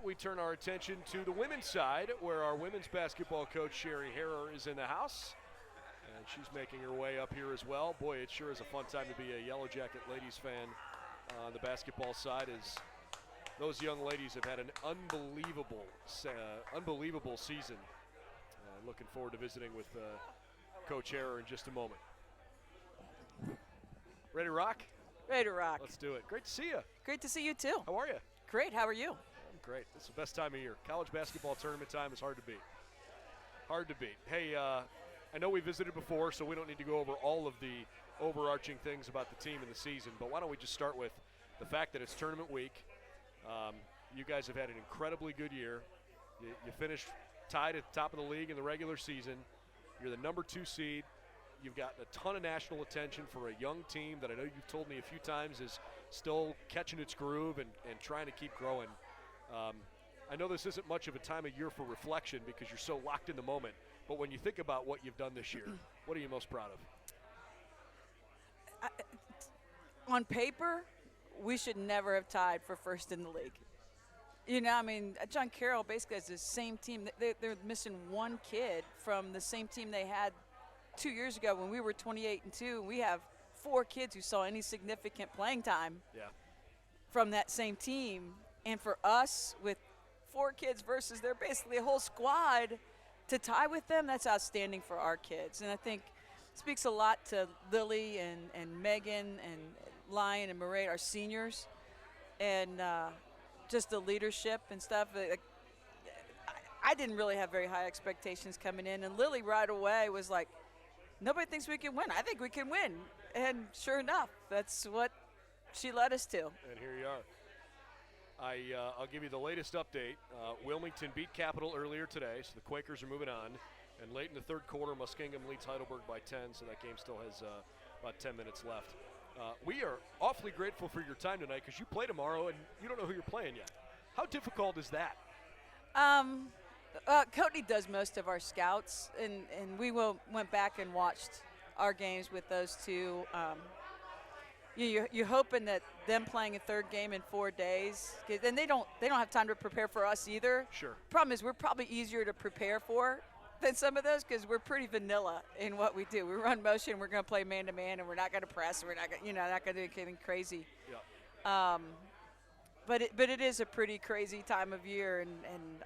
that, we turn our attention to the women's side, where our women's basketball coach, Cheri Harrer, is in the house. And she's making her way up here as well. Boy, it sure is a fun time to be a Yellow Jacket ladies fan on the basketball side, as those young ladies have had an unbelievable season. Looking forward to visiting with Coach Harrer in just a moment. Ready to rock? Ready to rock. Let's do it. Great to see you. Great to see you too. How are you? Great. How are you? I'm great. It's the best time of year. College basketball tournament time is hard to beat. Hard to beat. Hey, I know we visited before, so we don't need to go over all of the overarching things about the team and the season, but why don't we just start with the fact that it's tournament week. You guys have had an incredibly good year. You finished tied at the top of the league in the regular season. You're the number 2 seed. You've gotten a ton of national attention for a young team that I know you've told me a few times is still catching its groove and trying to keep growing. I know this isn't much of a time of year for reflection because you're so locked in the moment, but when you think about what you've done this year, what are you most proud of? On paper, we should never have tied for first in the league. You know, I mean, John Carroll basically has the same team. They're missing one kid from the same team they had 2 years ago when we were 28-2. We have 4 kids who saw any significant playing time from that same team. And for us, with 4 kids versus they're basically a whole squad, to tie with them, that's outstanding for our kids. And I think it speaks a lot to Lily and Megan and Lion and Murray, our seniors, and just the leadership and stuff. I didn't really have very high expectations coming in, and Lily right away was like, nobody thinks we can win. I think we can win. And sure enough, that's what she led us to. And here you are. I'll give you the latest update. Wilmington beat Capital earlier today, so the Quakers are moving on. And late in the third quarter, Muskingum leads Heidelberg by 10, so that game still has about 10 minutes left. We are awfully grateful for your time tonight because you play tomorrow and you don't know who you're playing yet. How difficult is that? Cody does most of our scouts, and we went back and watched our games with those two. You're hoping that them playing a third game in 4 days, and they don't have time to prepare for us either. Sure. Problem is we're probably easier to prepare for than some of those because we're pretty vanilla in what we do. We run motion, we're going to play man-to-man, and we're not going to press, we're not going to, not going to do anything crazy. Yeah. But it is a pretty crazy time of year, and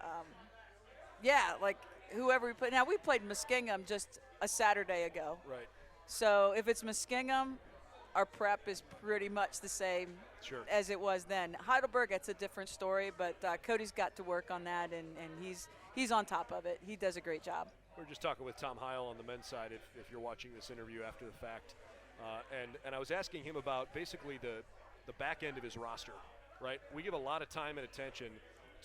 like whoever we play. Now, we played Muskingum just a Saturday ago. Right. So if it's Muskingum, our prep is pretty much the same as it was then. Heidelberg, it's a different story, but Cody's got to work on that, and he's on top of it. He does a great job. We're just talking with Tom Heil on the men's side, if you're watching this interview after the fact. And I was asking him about basically the back end of his roster, right? We give a lot of time and attention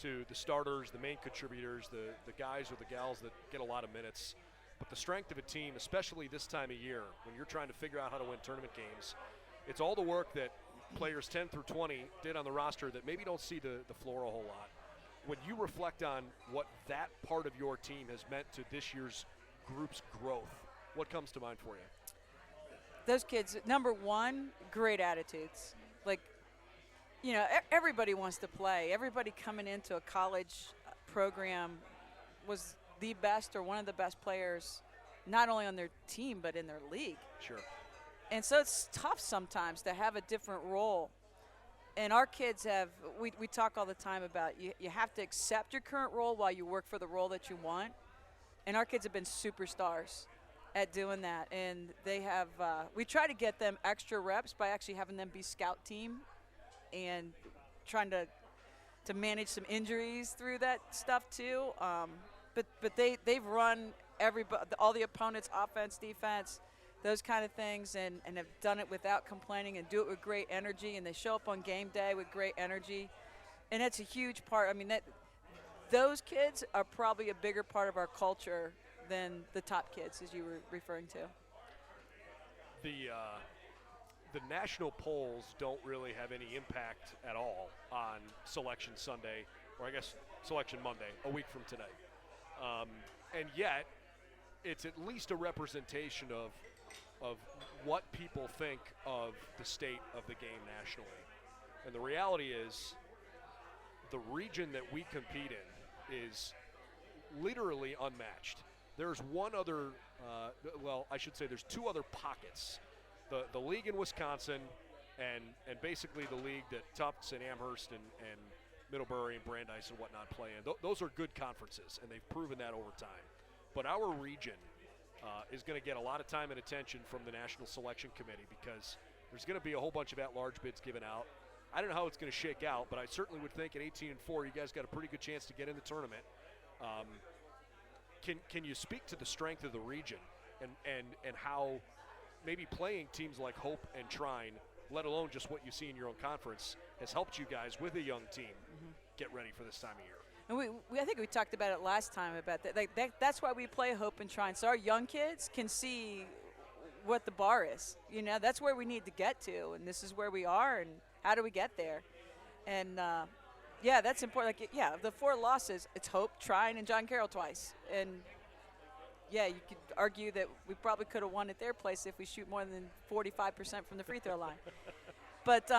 to the starters, the main contributors, the guys or the gals that get a lot of minutes. But the strength of a team, especially this time of year, when you're trying to figure out how to win tournament games, it's all the work that players 10 through 20 did on the roster that maybe don't see the floor a whole lot. When you reflect on what that part of your team has meant to this year's group's growth, what comes to mind for you? Those kids, number one, great attitudes. Like, everybody wants to play. Everybody coming into a college program was the best or one of the best players, not only on their team but in their league. Sure. And so it's tough sometimes to have a different role. And our kids we talk all the time about you have to accept your current role while you work for the role that you want. And our kids have been superstars at doing that. And they have we try to get them extra reps by actually having them be scout team and trying to manage some injuries through that stuff too. But they've run all the opponents' offense, defense, those kind of things, and have done it without complaining and do it with great energy. And they show up on game day with great energy, and that's a huge part. I mean, those kids are probably a bigger part of our culture than the top kids, as you were referring to. The national polls don't really have any impact at all on Selection Sunday, or I guess Selection Monday, a week from today. And yet, it's at least a representation of what people think of the state of the game nationally. And the reality is, the region that we compete in is literally unmatched. There's one other, well, I should say there's two other pockets. The league in Wisconsin and basically the league that Tufts and Amherst and Middlebury and Brandeis and whatnot play in. Those are good conferences, and they've proven that over time. But our region is going to get a lot of time and attention from the National Selection Committee because there's going to be a whole bunch of at-large bids given out. I don't know how it's going to shake out, but I certainly would think at 18-4, you guys got a pretty good chance to get in the tournament. Can you speak to the strength of the region and how maybe playing teams like Hope and Trine, let alone just what you see in your own conference, has helped you guys with a young team get ready for this time of year? And I think we talked about it last time about that. Like that's why we play Hope and Trine, so our young kids can see what the bar is. You know, that's where we need to get to, and this is where we are, and how do we get there? And yeah, that's important. Like, yeah, the 4 losses, it's Hope, Trine, and John Carroll twice. And yeah, you could argue that we probably could have won at their place if we shoot more than 45% from the free throw line. But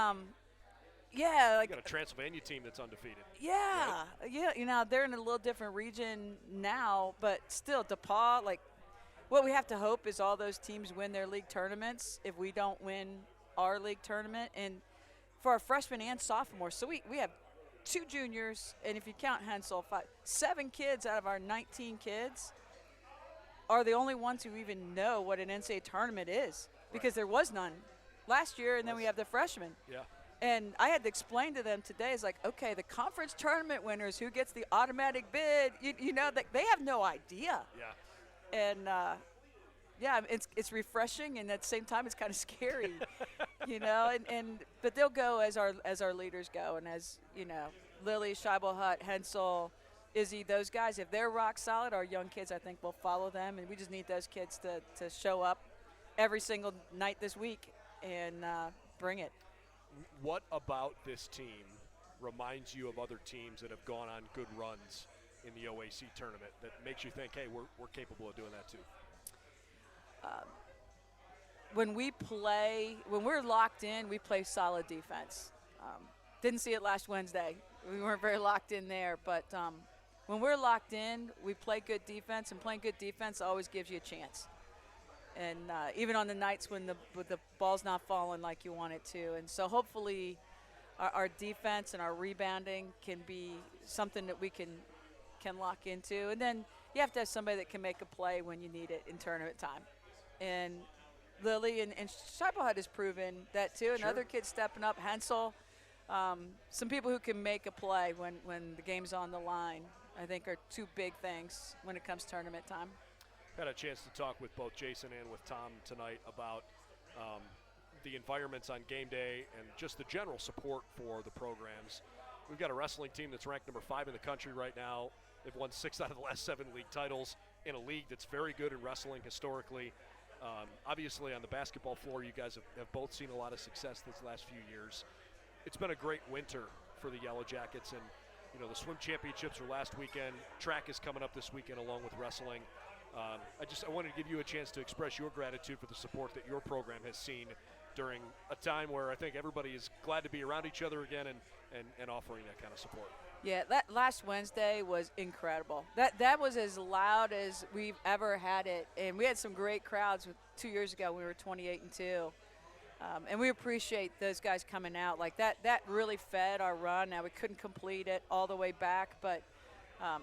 yeah, like you got a Transylvania team that's undefeated. Yeah, right? Yeah. You know, they're in a little different region now, but still, DePaul. Like, what we have to hope is all those teams win their league tournaments. If we don't win our league tournament, and for our freshmen and sophomores, so we have 2 juniors, and if you count Hensel, 7 kids out of our 19 kids are the only ones who even know what an NCAA tournament is, because there was none last year, and then we have the freshmen. Yeah. And I had to explain to them today, it's like, okay, the conference tournament winners, who gets the automatic bid, you know, they have no idea. Yeah. And, yeah, it's refreshing, and at the same time it's kind of scary, you know. But they'll go as our leaders go, and as, you know, Lily, Scheibel-Hutt, Hensel, Izzy, those guys, if they're rock solid, our young kids, I think, will follow them, and we just need those kids to show up every single night this week and bring it. What about this team reminds you of other teams that have gone on good runs in the OAC tournament that makes you think, hey, we're capable of doing that too? When we're locked in, we play solid defense. Didn't see it last Wednesday. We weren't very locked in there, but when we're locked in, we play good defense, and playing good defense always gives you a chance. And even on the nights when the ball's not falling like you want it to. And so hopefully our defense and our rebounding can be something that we can lock into. And then you have to have somebody that can make a play when you need it in tournament time. And Lily and Scheibel-Hutt has proven that too. And other kids stepping up, Hensel, some people who can make a play when the game's on the line, I think are 2 big things when it comes tournament time. Had a chance to talk with both Jason and with Tom tonight about the environments on game day and just the general support for the programs. We've got a wrestling team that's ranked number 5 in the country right now. They've won 6 out of the last 7 league titles in a league that's very good in wrestling historically. Obviously on the basketball floor, you guys have both seen a lot of success these last few years. It's been a great winter for the Yellow Jackets, and you know, the swim championships were last weekend. Track is coming up this weekend along with wrestling. I wanted to give you a chance to express your gratitude for the support that your program has seen during a time where I think everybody is glad to be around each other again and offering that kind of support. Yeah, that last Wednesday was incredible. That was as loud as we've ever had it, and we had some great crowds 2 years ago when we were 28-2. And we appreciate those guys coming out. Like that really fed our run. Now we couldn't complete it all the way back, but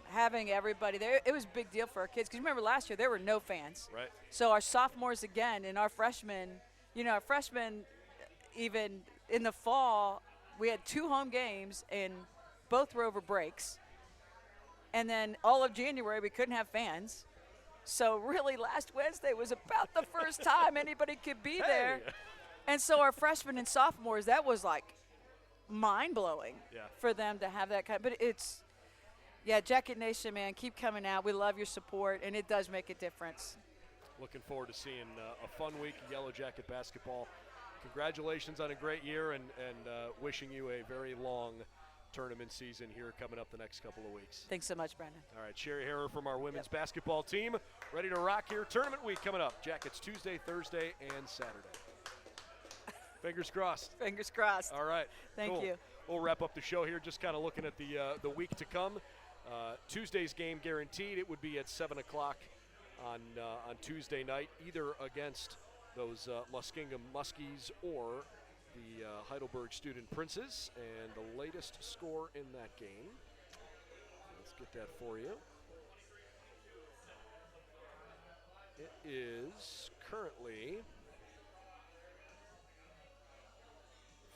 having everybody there, it was a big deal for our kids. Because remember last year there were no fans. Right. So our sophomores again and our freshmen, you know, our freshmen even in the fall, we had 2 home games and both were over breaks. And then all of January we couldn't have fans. So really last Wednesday was about the first time anybody could be there. And so our freshmen and sophomores, that was like mind-blowing for them to have that kind. But it's, yeah, Jacket Nation, man, keep coming out. We love your support, and it does make a difference. Looking forward to seeing a fun week of Yellow Jacket basketball. Congratulations on a great year, and wishing you a very long tournament season here coming up the next couple of weeks. Thanks so much, Brandon. All right, Cheri Harrer from our women's basketball team, ready to rock here. Tournament week coming up. Jackets Tuesday, Thursday, and Saturday. Fingers crossed. Fingers crossed. All right. Thank you. we'll wrap up the show here. Just kind of looking at the week to come. Tuesday's game guaranteed. It would be at 7 o'clock on Tuesday night, either against those Muskingum Muskies or the Heidelberg Student Princes. And the latest score in that game, let's get that for you. It is currently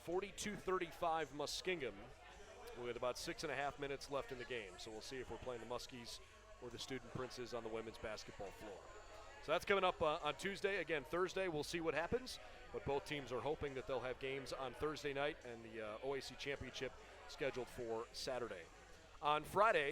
42-35 Muskingum with about 6.5 minutes left in the game. So we'll see if we're playing the Muskies or the Student Princes on the women's basketball floor. So that's coming up on Tuesday. Again, Thursday, we'll see what happens. But both teams are hoping that they'll have games on Thursday night and the OAC Championship scheduled for Saturday. On Friday,